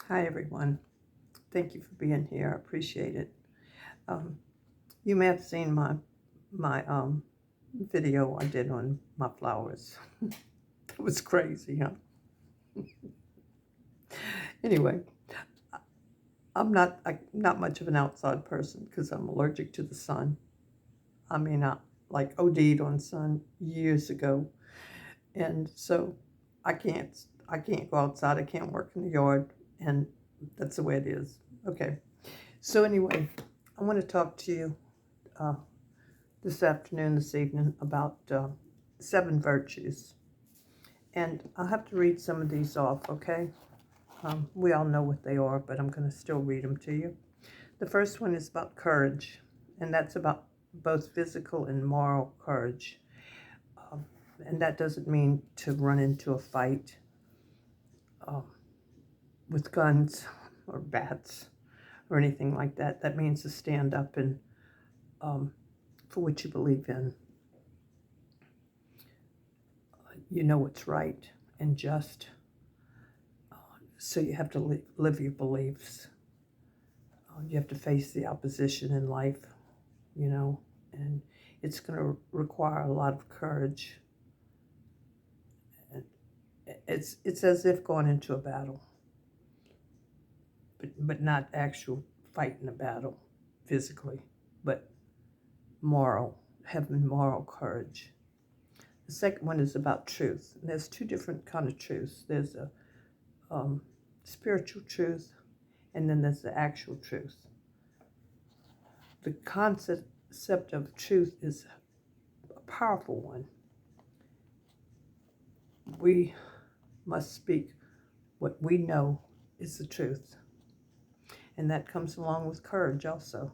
Hi, everyone. Thank you for being here. I appreciate it. Um, you may have seen my video I did on my flowers. It was crazy, huh? Anyway, I'm not much of an outside person because I'm allergic to the sun. I mean, I like OD'd on sun years ago, and so I can't go outside. I can't work in the yard, and that's the way it is. Okay. So anyway, I want to talk to you uh, this evening, about 7 virtues. And I'll have to read some of these off, okay? We all know what they are, but I'm going to still read them to you. The first one is about courage, and that's about both physical and moral courage. Um, and that doesn't mean to run into a fight um, with guns or bats or anything like that. That means to stand up and um, for what you believe in. You know what's right and just. So you have to live your beliefs. You have to face the opposition in life, you know, and it's going to require a lot of courage. And it's as if going into a battle, but not actual fighting a battle physically, but moral, having moral courage. The second one is about truth. And there's two different kind of truths. There's a um, spiritual truth, and then there's the actual truth. The concept of truth is a powerful one. We must speak what we know is the truth. And that comes along with courage also.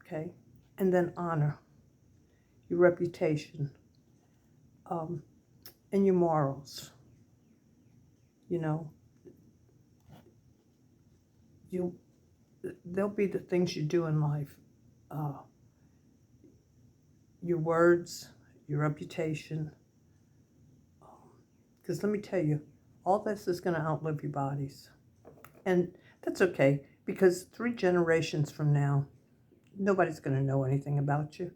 Okay? And then honor, your reputation, um, and your morals. You know, you there'll be the things you do in life. Uh, your words, your reputation. Because let me tell you, all this is going to outlive your bodies. And that's okay, because 3 generations from now, nobody's going to know anything about you.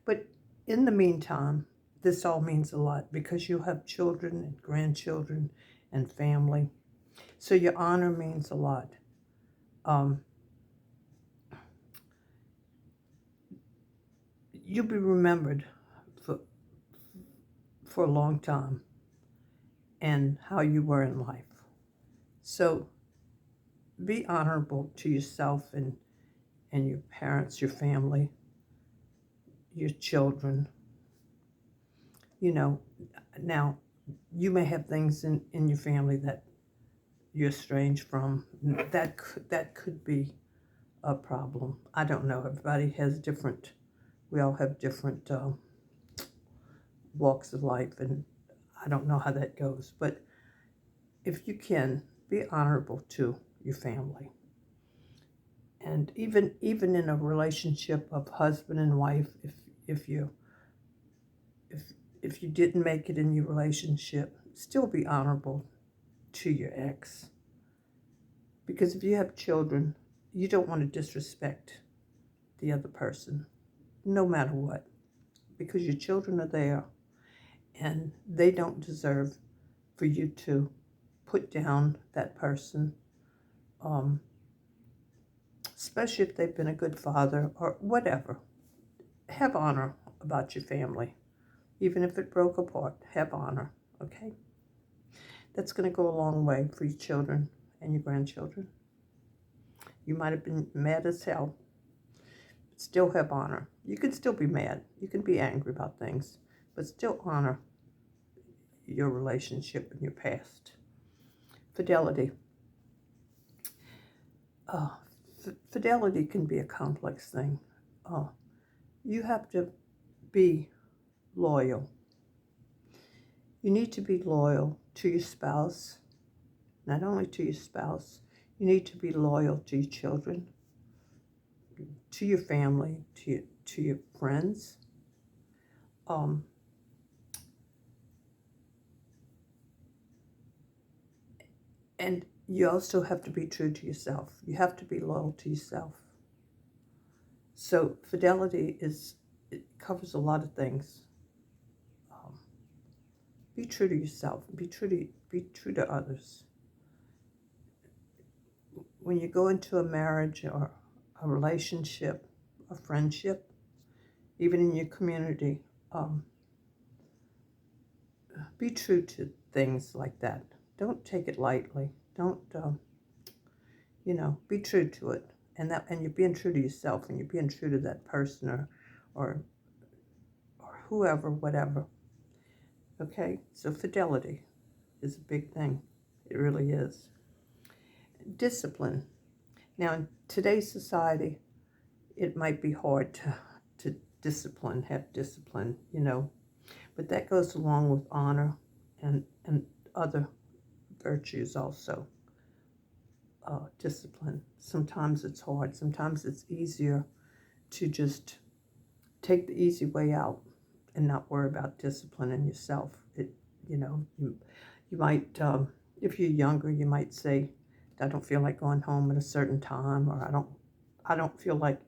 But in the meantime, this all means a lot because you have children and grandchildren and family. So your honor means a lot. Um, you'll be remembered for, for a long time and how you were in life. So be honorable to yourself and your parents, your family, your children. You know, now you may have things in your family that you're estranged from. That could be a problem. I don't know. Everybody has different. We all have different walks of life, and I don't know how that goes. But if you can, be honorable to your family, and even in a relationship of husband and wife, if you if if you didn't make it in your relationship, still be honorable to your ex. Because if you have children, you don't want to disrespect the other person, no matter what, because your children are there and they don't deserve for you to put down that person, um, especially if they've been a good father or whatever. Have honor about your family. Even if it broke apart, have honor, okay? That's going to go a long way for your children and your grandchildren. You might have been mad as hell, but still have honor. You can still be mad. You can be angry about things, but still honor your relationship and your past. Fidelity. Uh, Fidelity can be a complex thing. Uh, you have to be loyal. You need to be loyal to your spouse, not only to your spouse, you need to be loyal to your children, to your family, to your friends. Um, and you also have to be true to yourself. You have to be loyal to yourself. So fidelity it covers a lot of things. Um, be true to yourself. Be true to others. When you go into a marriage or a relationship, a friendship, even in your community, be true to things like that. Don't take it lightly. Don't, be true to it. And you're being true to yourself, and you're being true to that person or whoever, whatever. Okay? So fidelity is a big thing. It really is. Discipline. Now, in today's society, it might be hard to have discipline, but that goes along with honor and other virtues also. Discipline. Sometimes it's hard. Sometimes it's easier to just take the easy way out and not worry about disciplining yourself. You might, if you're younger, you might say, I don't feel like going home at a certain time, or I don't feel like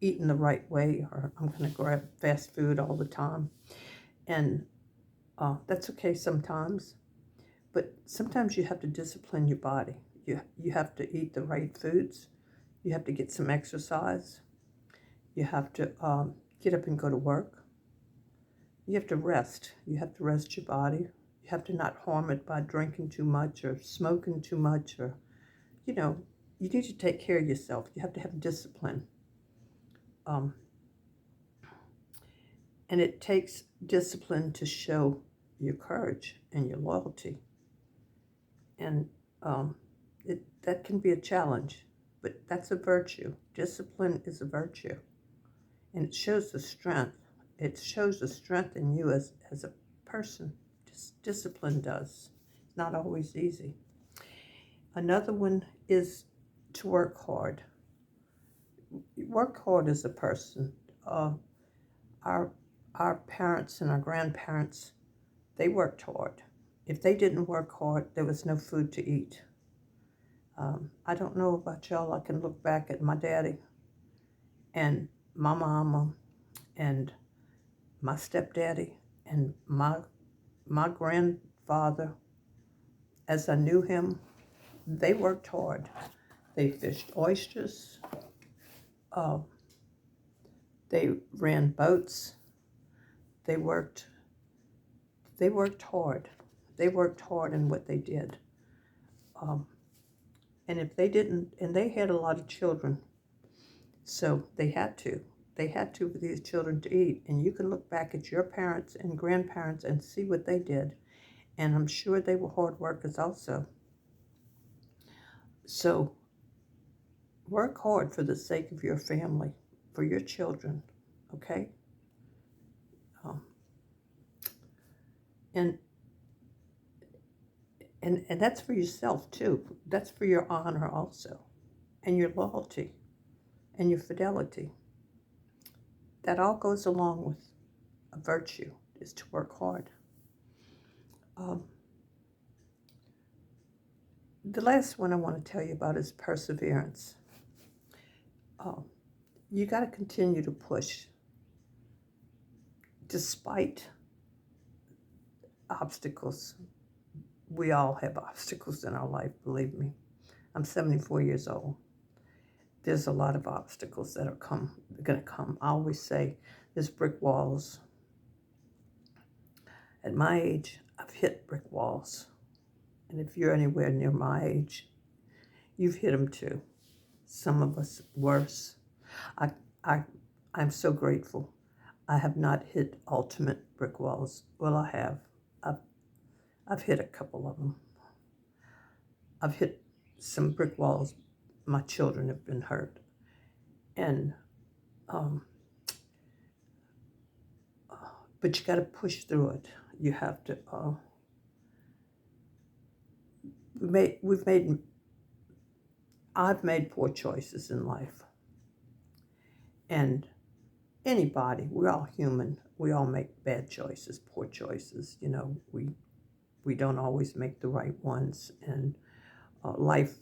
eating the right way, or I'm going to grab fast food all the time. And that's okay sometimes, but sometimes you have to discipline your body. You have to eat the right foods. You have to get some exercise. You have to get up and go to work. You have to rest. You have to rest your body. You have to not harm it by drinking too much or smoking too much, or, you need to take care of yourself. You have to have discipline. And it takes discipline to show your courage and your loyalty. And that can be a challenge, but that's a virtue. Discipline is a virtue. And it shows the strength. It shows the strength in you as a person. Discipline does. It's not always easy. Another one is to work hard. Work hard as a person. Our parents and our grandparents, they worked hard. If they didn't work hard, there was no food to eat. I don't know about y'all. I can look back at my daddy and my mama and my stepdaddy and my grandfather. As I knew him, they worked hard. They fished oysters. They ran boats. They worked hard. They worked hard in what they did. And if they didn't, and they had a lot of children, so they had to for these children to eat. And you can look back at your parents and grandparents and see what they did. And I'm sure they were hard workers also. So work hard for the sake of your family, for your children, okay? And that's for yourself too. That's for your honor also, and your loyalty, and your fidelity. That all goes along with a virtue, is to work hard. The last one I want to tell you about is perseverance. You got to continue to push despite obstacles. We all have obstacles in our life, believe me. I'm 74 years old. There's a lot of obstacles that are going to come. I always say there's brick walls. At my age, I've hit brick walls. And if you're anywhere near my age, you've hit them too. Some of us worse. I'm so grateful. I have not hit ultimate brick walls. Well, I have. I've hit a couple of them. I've hit some brick walls. My children have been hurt. And, but you got to push through it. You have to, I've made poor choices in life. And anybody, we're all human. We all make bad choices, poor choices. We don't always make the right ones. And life,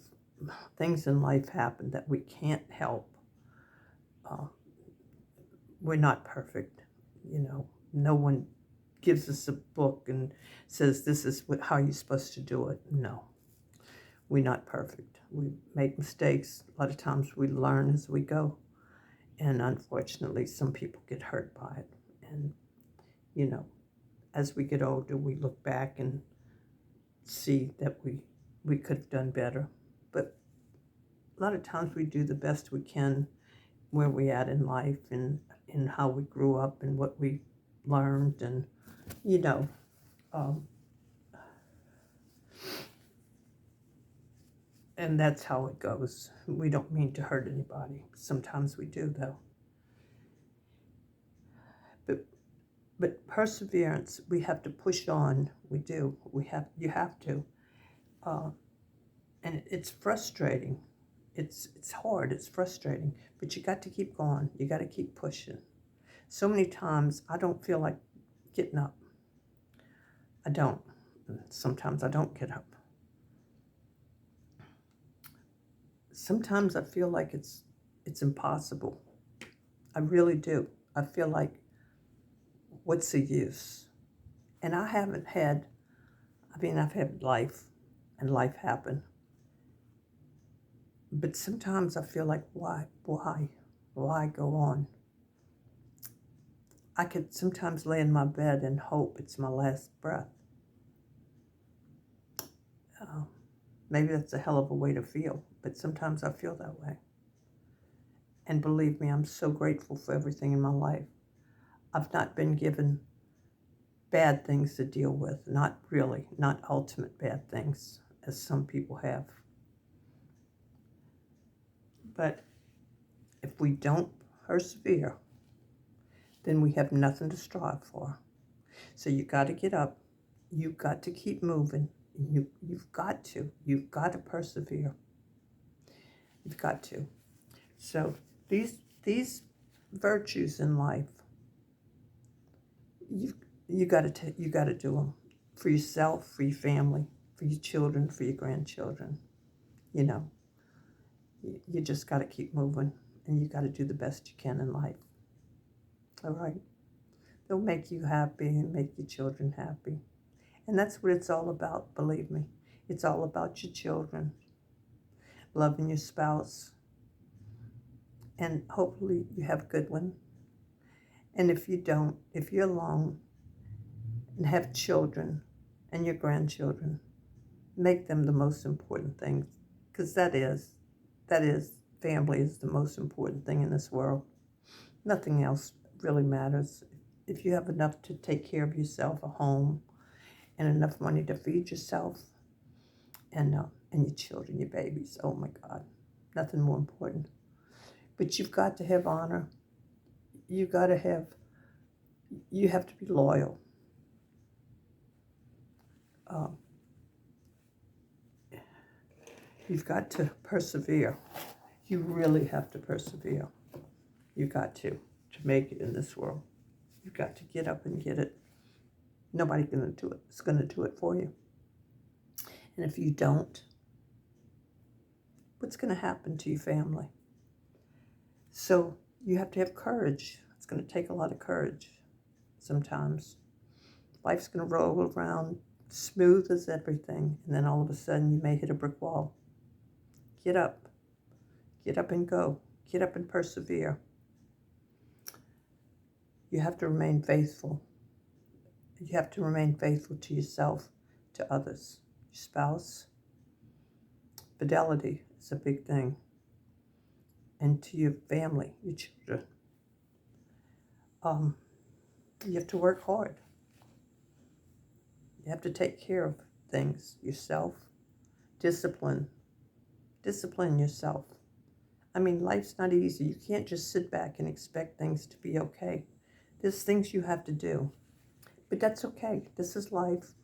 things in life happen that we can't help. Uh, we're not perfect, you know. No one gives us a book and says this is how you're supposed to do it. No, we're not perfect. We make mistakes. A lot of times we learn as we go. And unfortunately, some people get hurt by it. And, you know, as we get older, we look back and see that we could have done better. But a lot of times we do the best we can where we at in life and in how we grew up and what we learned. And, you know, um, and that's how it goes. We don't mean to hurt anybody. Sometimes we do, though. But perseverance, we have to push on. We do. You have to. Uh, and it's frustrating. It's hard. It's frustrating. But you got to keep going. You got to keep pushing. So many times I don't feel like getting up. I don't. Sometimes I don't get up. Sometimes I feel like it's impossible. I really do. I feel like, what's the use? And I've had life, and life happened. But sometimes I feel like, why go on? I could sometimes lay in my bed and hope it's my last breath. Maybe that's a hell of a way to feel, but sometimes I feel that way. And believe me, I'm so grateful for everything in my life. I've not been given bad things to deal with, not ultimate bad things, as some people have. But if we don't persevere, then we have nothing to strive for. So you got to get up. You've got to keep moving. You've got to persevere. You've got to. So these virtues in life, you got to do them for yourself, for your family, for your children, for your grandchildren. You know, you just got to keep moving, and you got to do the best you can in life. All right? They'll make you happy and make your children happy. And that's what it's all about, believe me. It's all about your children, loving your spouse, and hopefully you have a good one. And if you don't, if you're alone and have children and your grandchildren, make them the most important thing, because that is, family is the most important thing in this world. Nothing else really matters. If you have enough to take care of yourself, a home, and enough money to feed yourself and your children, your babies, oh my God, nothing more important. But you've got to have honor. You have to be loyal. You've got to persevere. You really have to persevere. You've got to make it in this world. You've got to get up and get it. Nobody's going to do it. It's going to do it for you. And if you don't, what's going to happen to your family? So you have to have courage. It's going to take a lot of courage sometimes. Life's going to roll around smooth as everything, and then all of a sudden you may hit a brick wall. Get up. Get up and go. Get up and persevere. You have to remain faithful. You have to remain faithful to yourself, to others, your spouse. Fidelity is a big thing. And to your family, your children. You have to work hard. You have to take care of things yourself. Discipline yourself. I mean, life's not easy. You can't just sit back and expect things to be okay. There's things you have to do. But that's okay. This is life,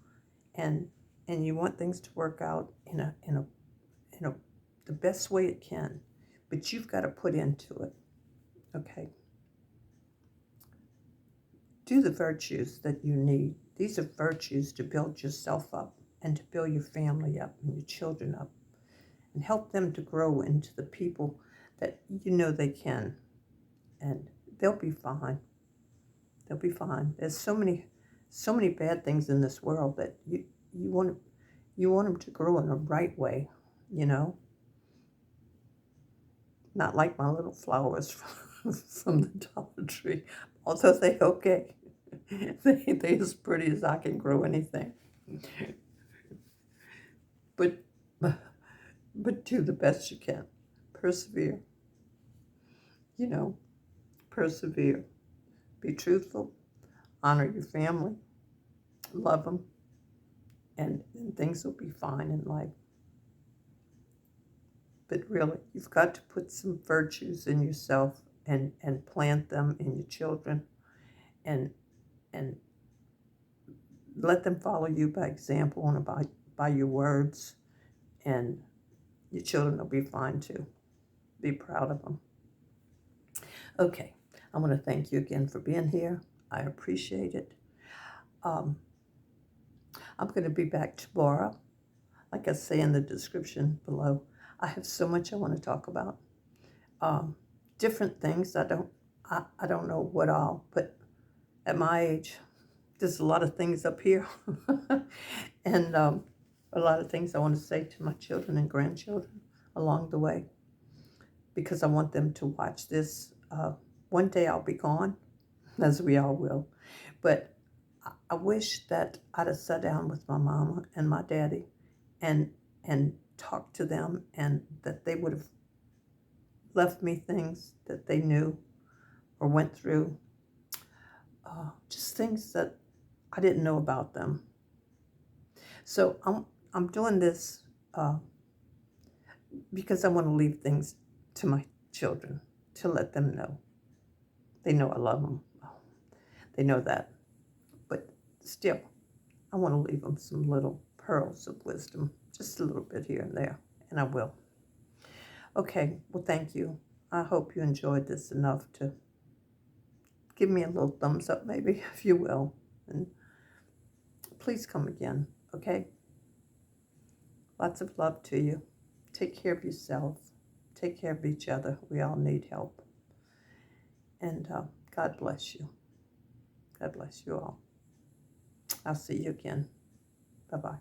and you want things to work out in the best way it can. But you've got to put into it. Okay. Do the virtues that you need. These are virtues to build yourself up and to build your family up and your children up. and help them to grow into the people that you know they can. And they'll be fine. They'll be fine. There's so many bad things in this world that you want you want them to grow in a right way, you know, not like my little flowers from the Dollar Tree. Although they okay, they as pretty as I can grow anything. But do the best you can. Persevere. You know, persevere. Be truthful. Honor your family. Love them, and things will be fine in life. But really, you've got to put some virtues in yourself and plant them in your children, and and let them follow you by example and by your words, and your children will be fine too. Be proud of them. Okay, I want to thank you again for being here. I appreciate it. Um, I'm going to be back tomorrow. Like I say in the description below, I have so much I want to talk about. Um, Different things. I don't know what all, but at my age, there's a lot of things up here, and a lot of things I want to say to my children and grandchildren along the way, because I want them to watch this. One day I'll be gone, as we all will, but I wish that I'd have sat down with my mama and my daddy and talked to them, and that they would have left me things that they knew or went through, just things that I didn't know about them. So I'm doing this because I want to leave things to my children, to let them know. They know I love them. They know that. But still, I want to leave them some little pearls of wisdom, just a little bit here and there, and I will. Okay, well, thank you. I hope you enjoyed this enough to give me a little thumbs up, maybe, if you will. And please come again, okay? Lots of love to you. Take care of yourself. Take care of each other. We all need help. And God bless you. God bless you all. I'll see you again. Bye-bye.